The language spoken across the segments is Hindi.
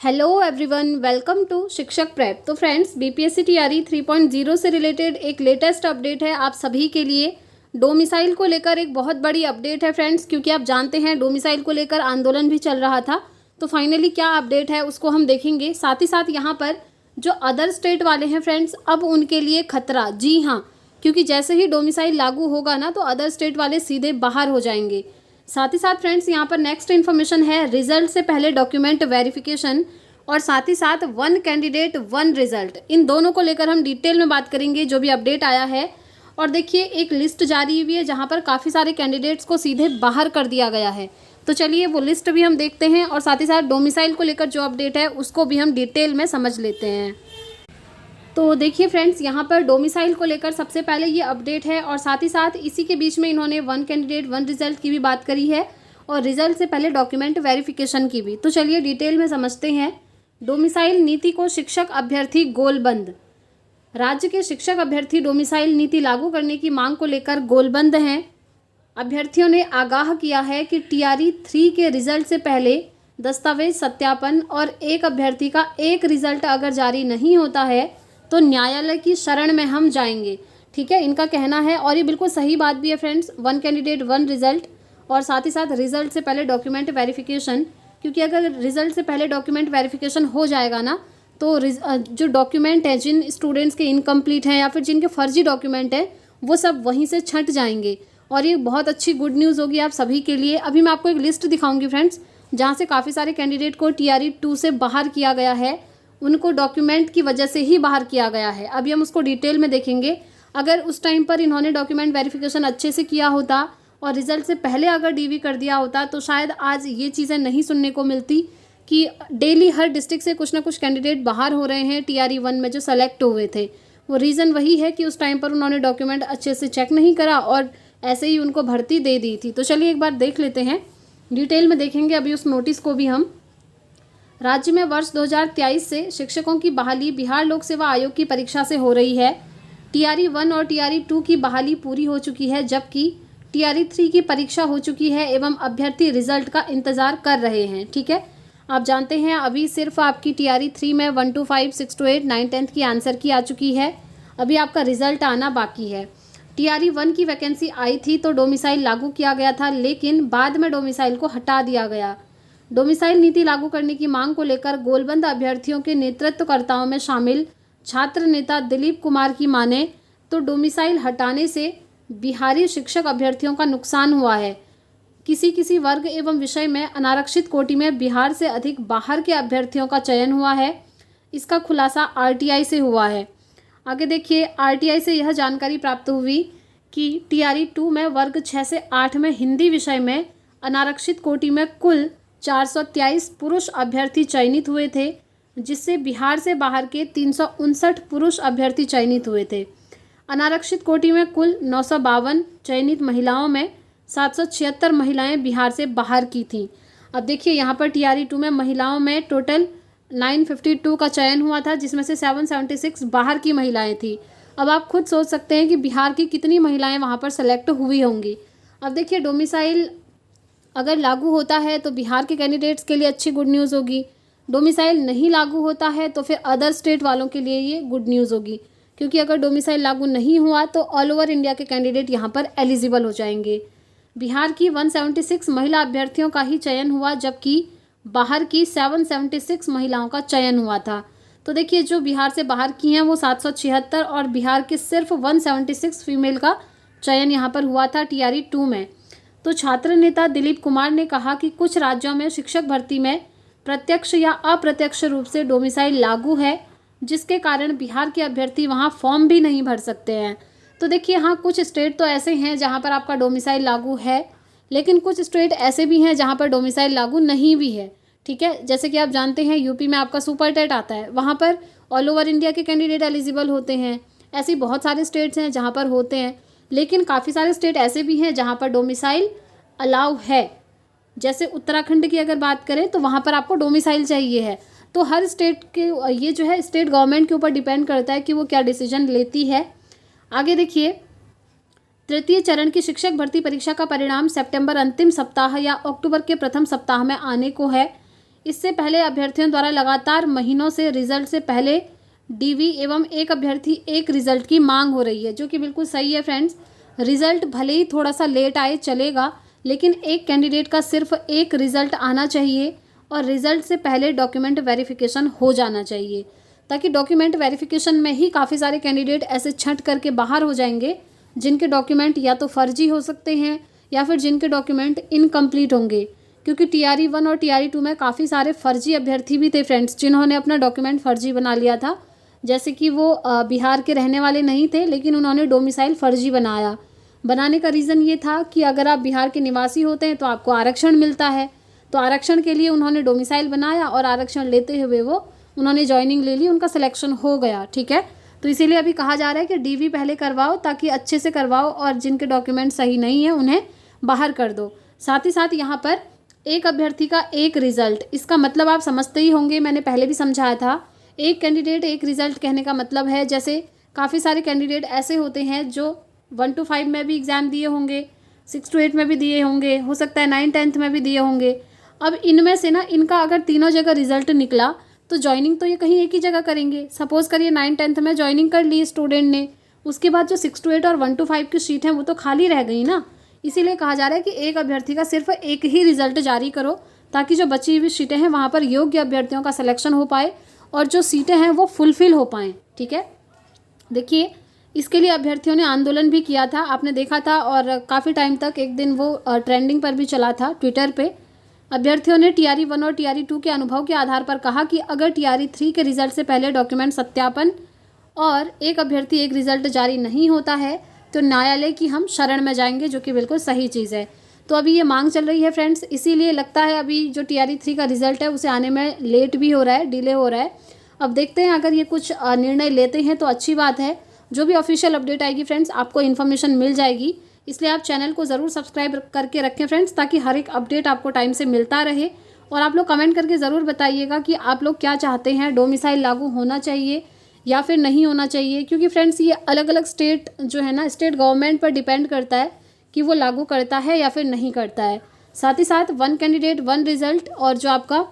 हेलो एवरीवन, वेलकम टू शिक्षक प्रेप। तो फ्रेंड्स, बीपीएससी टीआरई 3.0 से रिलेटेड एक लेटेस्ट अपडेट है आप सभी के लिए। डोमिसाइल को लेकर एक बहुत बड़ी अपडेट है फ्रेंड्स, क्योंकि आप जानते हैं डोमिसाइल को लेकर आंदोलन भी चल रहा था। तो फाइनली क्या अपडेट है उसको हम देखेंगे। साथ ही साथ यहाँ पर जो अदर स्टेट वाले हैं फ्रेंड्स, अब उनके लिए खतरा। जी हाँ, क्योंकि जैसे ही डोमिसाइल लागू होगा ना, तो अदर स्टेट वाले सीधे बाहर हो जाएंगे। साथ ही साथ फ्रेंड्स, यहाँ पर नेक्स्ट इन्फॉर्मेशन है रिजल्ट से पहले डॉक्यूमेंट वेरिफिकेशन, और साथ ही साथ वन कैंडिडेट वन रिजल्ट, इन दोनों को लेकर हम डिटेल में बात करेंगे जो भी अपडेट आया है। और देखिए, एक लिस्ट जारी हुई है जहाँ पर काफ़ी सारे कैंडिडेट्स को सीधे बाहर कर दिया गया है। तो चलिए वो लिस्ट भी हम देखते हैं, और साथ ही साथ डोमिसाइल को लेकर जो अपडेट है उसको भी हम डिटेल में समझ लेते हैं। तो देखिए फ्रेंड्स, यहाँ पर डोमिसाइल को लेकर सबसे पहले ये अपडेट है, और साथ ही साथ इसी के बीच में इन्होंने वन कैंडिडेट वन रिजल्ट की भी बात करी है, और रिजल्ट से पहले डॉक्यूमेंट वेरिफिकेशन की भी। तो चलिए डिटेल में समझते हैं। डोमिसाइल नीति को शिक्षक अभ्यर्थी गोलबंद। राज्य के शिक्षक अभ्यर्थी डोमिसाइल नीति लागू करने की मांग को लेकर गोलबंद हैं। अभ्यर्थियों ने आगाह किया है कि टीआरई 3 के रिजल्ट से पहले दस्तावेज सत्यापन और एक अभ्यर्थी का एक रिजल्ट अगर जारी नहीं होता है तो न्यायालय की शरण में हम जाएंगे। ठीक है, इनका कहना है, और ये बिल्कुल सही बात भी है friends. One candidate one result, और साथ ही साथ रिजल्ट से पहले डॉक्यूमेंट वेरिफिकेशन, क्योंकि अगर रिजल्ट से पहले डॉक्यूमेंट वेरिफिकेशन हो जाएगा ना, तो जो डॉक्यूमेंट है जिन स्टूडेंट्स के इनकम्प्लीट हैं या फिर जिनके फर्जी डॉक्यूमेंट हैं, वो सब वहीं से छंट जाएंगे, और ये बहुत अच्छी गुड न्यूज़ होगी आप सभी के लिए। अभी मैं आपको एक लिस्ट दिखाऊंगी फ्रेंड्स, जहाँ से काफ़ी सारे कैंडिडेट को टीआरई 2 से बाहर किया गया है, उनको डॉक्यूमेंट की वजह से ही बाहर किया गया है। अभी हम उसको डिटेल में देखेंगे। अगर उस टाइम पर इन्होंने डॉक्यूमेंट वेरिफिकेशन अच्छे से किया होता और रिजल्ट से पहले अगर डीवी कर दिया होता, तो शायद आज ये चीज़ें नहीं सुनने को मिलती कि डेली हर डिस्ट्रिक्ट से कुछ ना कुछ कैंडिडेट बाहर हो रहे हैं टीआरई 1 में जो सेलेक्ट हुए थे। वो रीज़न वही है कि उस टाइम पर उन्होंने डॉक्यूमेंट अच्छे से चेक नहीं करा और ऐसे ही उनको भर्ती दे दी थी। तो चलिए एक बार देख लेते हैं, डिटेल में देखेंगे अभी उस नोटिस को भी हम। राज्य में वर्ष 2023 से शिक्षकों की बहाली बिहार लोक सेवा आयोग की परीक्षा से हो रही है। टीआरई 1 और टीआरई 2 की बहाली पूरी हो चुकी है, जबकि टीआरई 3 की परीक्षा हो चुकी है एवं अभ्यर्थी रिजल्ट का इंतजार कर रहे हैं। ठीक है, आप जानते हैं अभी सिर्फ आपकी टीआरई 3 में 1 to 5, 6 to 8, 9, 10 की आंसर की आ चुकी है। अभी आपका रिजल्ट आना बाकी है। टीआरई 1 की वैकेंसी आई थी तो डोमिसाइल लागू किया गया था, लेकिन बाद में डोमिसाइल को हटा दिया गया। डोमिसाइल नीति लागू करने की मांग को लेकर गोलबंद अभ्यर्थियों के नेतृत्वकर्ताओं में शामिल छात्र नेता दिलीप कुमार की माने तो डोमिसाइल हटाने से बिहारी शिक्षक अभ्यर्थियों का नुकसान हुआ है। किसी किसी वर्ग एवं विषय में अनारक्षित कोटि में बिहार से अधिक बाहर के अभ्यर्थियों का चयन हुआ है। इसका खुलासा आरटीआई से हुआ है। आगे देखिए, आरटीआई से यह जानकारी प्राप्त हुई कि टीआरई 2 में वर्ग 6 से 8 में हिंदी विषय में अनारक्षित कोटि में कुल 423 पुरुष अभ्यर्थी चयनित हुए थे, जिससे बिहार से बाहर के 359 पुरुष अभ्यर्थी चयनित हुए थे। अनारक्षित कोटि में कुल 952 चयनित महिलाओं में 776 महिलाएं बिहार से बाहर की थीं। अब देखिए, यहाँ पर टीआरई 2 में महिलाओं में टोटल 952 का चयन हुआ था, जिसमें से 776 बाहर की महिलाएं थी। अब आप खुद सोच सकते हैं कि बिहार की कितनी महिलाएं वहाँ पर सेलेक्ट हुई होंगी। अब देखिए, डोमिसाइल अगर लागू होता है तो बिहार के कैंडिडेट्स के लिए अच्छी गुड न्यूज़ होगी। डोमिसाइल नहीं लागू होता है तो फिर अदर स्टेट वालों के लिए ये गुड न्यूज़ होगी, क्योंकि अगर डोमिसाइल लागू नहीं हुआ तो ऑल ओवर इंडिया के कैंडिडेट यहाँ पर एलिजिबल हो जाएंगे। बिहार की 176 महिला अभ्यर्थियों का ही चयन हुआ, जबकि बाहर की 776 महिलाओं का चयन हुआ था। तो देखिए, जो बिहार से बाहर की हैं वो 776, और बिहार के सिर्फ 176 फीमेल का चयन यहाँ पर हुआ था टीआरई 2 में। तो छात्र नेता दिलीप कुमार ने कहा कि कुछ राज्यों में शिक्षक भर्ती में प्रत्यक्ष या अप्रत्यक्ष रूप से डोमिसाइल लागू है, जिसके कारण बिहार के अभ्यर्थी वहां फॉर्म भी नहीं भर सकते हैं। तो देखिए, हाँ, कुछ स्टेट तो ऐसे हैं जहां पर आपका डोमिसाइल लागू है, लेकिन कुछ स्टेट ऐसे भी हैं जहां पर डोमिसाइल लागू नहीं भी है। ठीक है, जैसे कि आप जानते हैं यूपी में आपका सुपर टेट आता है, वहाँ पर ऑल ओवर इंडिया के कैंडिडेट एलिजिबल होते हैं। ऐसे बहुत सारे स्टेट्स हैं जहाँ पर होते हैं, लेकिन काफ़ी सारे स्टेट ऐसे भी हैं जहाँ पर डोमिसाइल अलाउ है। जैसे उत्तराखंड की अगर बात करें तो वहाँ पर आपको डोमिसाइल चाहिए है। तो हर स्टेट के ये जो है स्टेट गवर्नमेंट के ऊपर डिपेंड करता है कि वो क्या डिसीजन लेती है। आगे देखिए, तृतीय चरण की शिक्षक भर्ती परीक्षा का परिणाम सितंबर अंतिम सप्ताह या अक्टूबर के प्रथम सप्ताह में आने को है। इससे पहले अभ्यर्थियों द्वारा लगातार महीनों से रिजल्ट से पहले डीवी एवं एक अभ्यर्थी एक रिजल्ट की मांग हो रही है, जो कि बिल्कुल सही है फ्रेंड्स। रिजल्ट भले ही थोड़ा सा लेट आए चलेगा, लेकिन एक कैंडिडेट का सिर्फ एक रिजल्ट आना चाहिए और रिजल्ट से पहले डॉक्यूमेंट वेरिफिकेशन हो जाना चाहिए, ताकि डॉक्यूमेंट वेरिफिकेशन में ही काफ़ी सारे कैंडिडेट ऐसे छंट करके बाहर हो जाएंगे जिनके डॉक्यूमेंट या तो फर्जी हो सकते हैं या फिर जिनके डॉक्यूमेंट इनकम्प्लीट होंगे, क्योंकि TRE 1 और TRE 2 में काफ़ी सारे फर्जी अभ्यर्थी भी थे फ्रेंड्स, जिन्होंने अपना डॉक्यूमेंट फर्जी बना लिया था। जैसे कि वो बिहार के रहने वाले नहीं थे, लेकिन उन्होंने डोमिसाइल फर्जी बनाया। बनाने का रीज़न ये था कि अगर आप बिहार के निवासी होते हैं तो आपको आरक्षण मिलता है, तो आरक्षण के लिए उन्होंने डोमिसाइल बनाया और आरक्षण लेते हुए उन्होंने ज्वाइनिंग ले ली, उनका सिलेक्शन हो गया। ठीक है, तो इसीलिए अभी कहा जा रहा है कि DV पहले करवाओ, ताकि अच्छे से करवाओ और जिनके डॉक्यूमेंट सही नहीं है उन्हें बाहर कर दो। साथ ही साथ यहाँ पर एक अभ्यर्थी का एक रिज़ल्ट, इसका मतलब आप समझते ही होंगे, मैंने पहले भी समझाया था। एक कैंडिडेट एक रिज़ल्ट कहने का मतलब है, जैसे काफ़ी सारे कैंडिडेट ऐसे होते हैं जो 1 to 5 में भी एग्ज़ाम दिए होंगे, 6 to 8 में भी दिए होंगे, हो सकता है 9 10th में भी दिए होंगे। अब इनमें से ना इनका अगर तीनों जगह रिजल्ट निकला तो ज्वाइनिंग तो ये कहीं एक ही जगह करेंगे। सपोज़ करिए 9 10th में ज्वाइनिंग कर ली स्टूडेंट ने, उसके बाद जो 6 to 8 और 1 to 5 की सीट हैं वो तो खाली रह गई ना। इसीलिए कहा जा रहा है कि एक अभ्यर्थी का सिर्फ एक ही रिजल्ट जारी करो, ताकि जो बची हुई सीटें हैं वहाँ पर योग्य अभ्यर्थियों का सिलेक्शन हो पाए और जो सीटें हैं वो फुलफिल हो पाएँ। ठीक है, देखिए इसके लिए अभ्यर्थियों ने आंदोलन भी किया था, आपने देखा था, और काफ़ी टाइम तक एक दिन वो ट्रेंडिंग पर भी चला था ट्विटर पे। अभ्यर्थियों ने TRE 1 और TRE 2 के अनुभव के आधार पर कहा कि अगर TRE 3 के रिजल्ट से पहले डॉक्यूमेंट सत्यापन और एक अभ्यर्थी एक रिजल्ट जारी नहीं होता है तो न्यायालय की हम शरण में जाएंगे, जो कि बिल्कुल सही चीज़ है। तो अभी ये मांग चल रही है फ्रेंड्स, इसीलिए लगता है अभी जो TRE 3 का रिजल्ट है उसे आने में लेट भी हो रहा है, डिले हो रहा है। अब देखते हैं, अगर ये कुछ निर्णय लेते हैं तो अच्छी बात है। जो भी ऑफिशियल अपडेट आएगी फ्रेंड्स आपको इन्फॉर्मेशन मिल जाएगी, इसलिए आप चैनल को ज़रूर सब्सक्राइब करके रखें फ्रेंड्स, ताकि हर एक अपडेट आपको टाइम से मिलता रहे। और आप लोग कमेंट करके ज़रूर बताइएगा कि आप लोग क्या चाहते हैं, डोमिसाइल लागू होना चाहिए या फिर नहीं होना चाहिए, क्योंकि फ्रेंड्स ये अलग अलग स्टेट जो है ना, स्टेट गवर्नमेंट पर डिपेंड करता है कि वो लागू करता है या फिर नहीं करता है। साथ ही साथ 1 कैंडिडेट 1 रिजल्ट, और जो आपका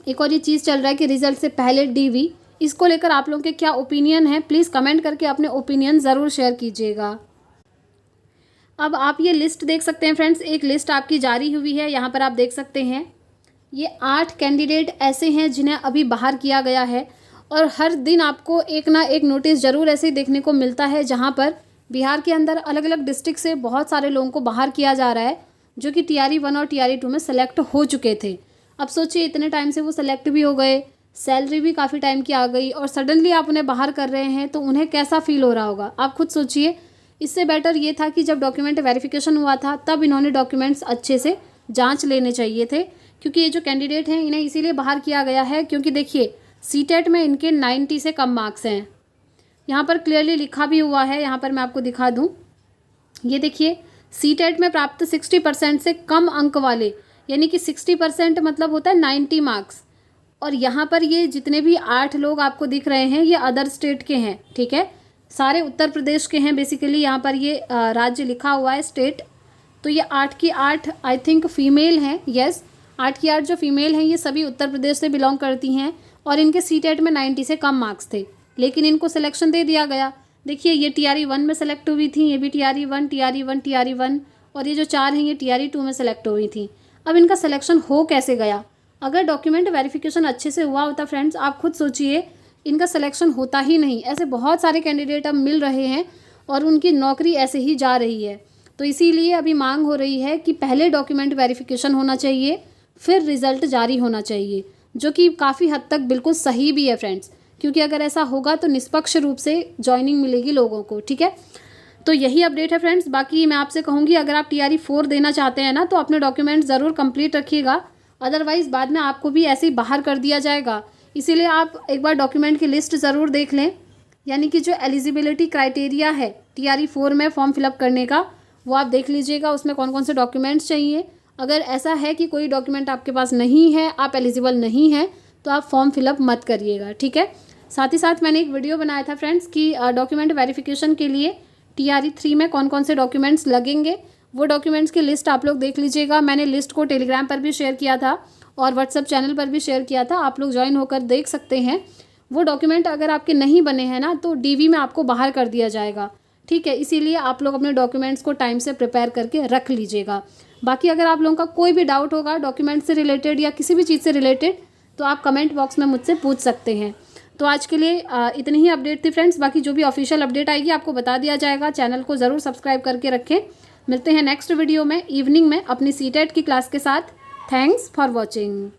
एक और ये चीज़ चल रहा है कि रिजल्ट से पहले DV, इसको लेकर आप लोगों के क्या ओपिनियन है, प्लीज़ कमेंट करके अपने ओपिनियन ज़रूर शेयर कीजिएगा। अब आप ये लिस्ट देख सकते हैं फ्रेंड्स, एक लिस्ट आपकी जारी हुई है, यहाँ पर आप देख सकते हैं ये 8 कैंडिडेट ऐसे हैं जिन्हें अभी बाहर किया गया है। और हर दिन आपको एक ना एक नोटिस ज़रूर ऐसे ही देखने को मिलता है, जहाँ पर बिहार के अंदर अलग अलग डिस्ट्रिक्ट से बहुत सारे लोगों को बाहर किया जा रहा है, जो कि TRE 1 और TRE 2 में सेलेक्ट हो चुके थे। अब सोचिए इतने टाइम से वो सेलेक्ट भी हो गए, सैलरी भी काफ़ी टाइम की आ गई, और सडनली आप उन्हें बाहर कर रहे हैं, तो उन्हें कैसा फील हो रहा होगा, आप खुद सोचिए। इससे बेटर ये था कि जब डॉक्यूमेंट वेरिफिकेशन हुआ था तब इन्होंने डॉक्यूमेंट्स अच्छे से जांच लेने चाहिए थे, क्योंकि ये जो कैंडिडेट हैं इन्हें इसीलिए बाहर किया गया है क्योंकि देखिए CTET में इनके 90 से कम मार्क्स हैं। यहाँ पर क्लियरली लिखा भी हुआ है, यहाँ पर मैं आपको दिखा दूँ, ये देखिए CTET में प्राप्त 60% से कम अंक वाले, यानी कि 60% मतलब होता है 90 मार्क्स। और यहाँ पर ये जितने भी 8 लोग आपको दिख रहे हैं ये अदर स्टेट के हैं। ठीक है, सारे उत्तर प्रदेश के हैं बेसिकली, यहाँ पर ये राज्य लिखा हुआ है स्टेट। तो ये 8 की 8 आई थिंक फीमेल हैं, यस 8 की 8 जो फीमेल हैं ये सभी उत्तर प्रदेश से बिलोंग करती हैं, और इनके CTET में 90 से कम मार्क्स थे, लेकिन इनको सिलेक्शन दे दिया गया। देखिए ये TRE 1 में सेलेक्ट हुई थी, ये भी TRE 1 TRE 1 TRE 1, और ये जो 4 हैं ये TRE 2 में सेलेक्ट हुई थी। अब इनका सिलेक्शन हो कैसे गया? अगर डॉक्यूमेंट वेरिफिकेशन अच्छे से हुआ होता फ्रेंड्स, आप खुद सोचिए, इनका सिलेक्शन होता ही नहीं। ऐसे बहुत सारे कैंडिडेट अब मिल रहे हैं और उनकी नौकरी ऐसे ही जा रही है। तो इसीलिए अभी मांग हो रही है कि पहले डॉक्यूमेंट वेरिफिकेशन होना चाहिए, फिर रिज़ल्ट जारी होना चाहिए, जो कि काफ़ी हद तक बिल्कुल सही भी है फ्रेंड्स, क्योंकि अगर ऐसा होगा तो निष्पक्ष रूप से जॉइनिंग मिलेगी लोगों को। ठीक है, तो यही अपडेट है फ्रेंड्स। बाकी मैं आपसे कहूँगी अगर आप TRE 4 देना चाहते हैं ना तो अपने डॉक्यूमेंट ज़रूर कंप्लीट रखिएगा, अदरवाइज़ बाद में आपको भी ऐसे ही बाहर कर दिया जाएगा। इसीलिए आप एक बार डॉक्यूमेंट की लिस्ट ज़रूर देख लें, यानी कि जो एलिजिबिलिटी क्राइटेरिया है TRE 4 में फॉर्म फिलअप करने का वो आप देख लीजिएगा, उसमें कौन कौन से डॉक्यूमेंट्स चाहिए। अगर ऐसा है कि कोई डॉक्यूमेंट आपके पास नहीं है, आप एलिजिबल नहीं हैं, तो आप फॉर्म फिलअप मत करिएगा। ठीक है, साथ ही साथ मैंने एक वीडियो बनाया था फ्रेंड्स कि डॉक्यूमेंट वेरिफिकेशन के लिए TRE 3 में कौन कौन से डॉक्यूमेंट्स लगेंगे, वो डॉक्यूमेंट्स की लिस्ट आप लोग देख लीजिएगा। मैंने लिस्ट को टेलीग्राम पर भी शेयर किया था और व्हाट्सएप चैनल पर भी शेयर किया था, आप लोग ज्वाइन होकर देख सकते हैं। वो डॉक्यूमेंट अगर आपके नहीं बने हैं ना तो डीवी में आपको बाहर कर दिया जाएगा, ठीक है। इसीलिए आप लोग अपने डॉक्यूमेंट्स को टाइम से प्रिपेयर करके रख लीजिएगा। बाकी अगर आप लोगों का कोई भी डाउट होगा डॉक्यूमेंट से रिलेटेड या किसी भी चीज़ से रिलेटेड तो आप कमेंट बॉक्स में मुझसे पूछ सकते हैं। तो आज के लिए इतनी ही अपडेट थी फ्रेंड्स। बाकी जो भी ऑफिशियल अपडेट आएगी आपको बता दिया जाएगा। चैनल को ज़रूर सब्सक्राइब करके रखें। मिलते हैं नेक्स्ट वीडियो में इवनिंग में अपनी सीटेट की क्लास के साथ। Thanks for watching.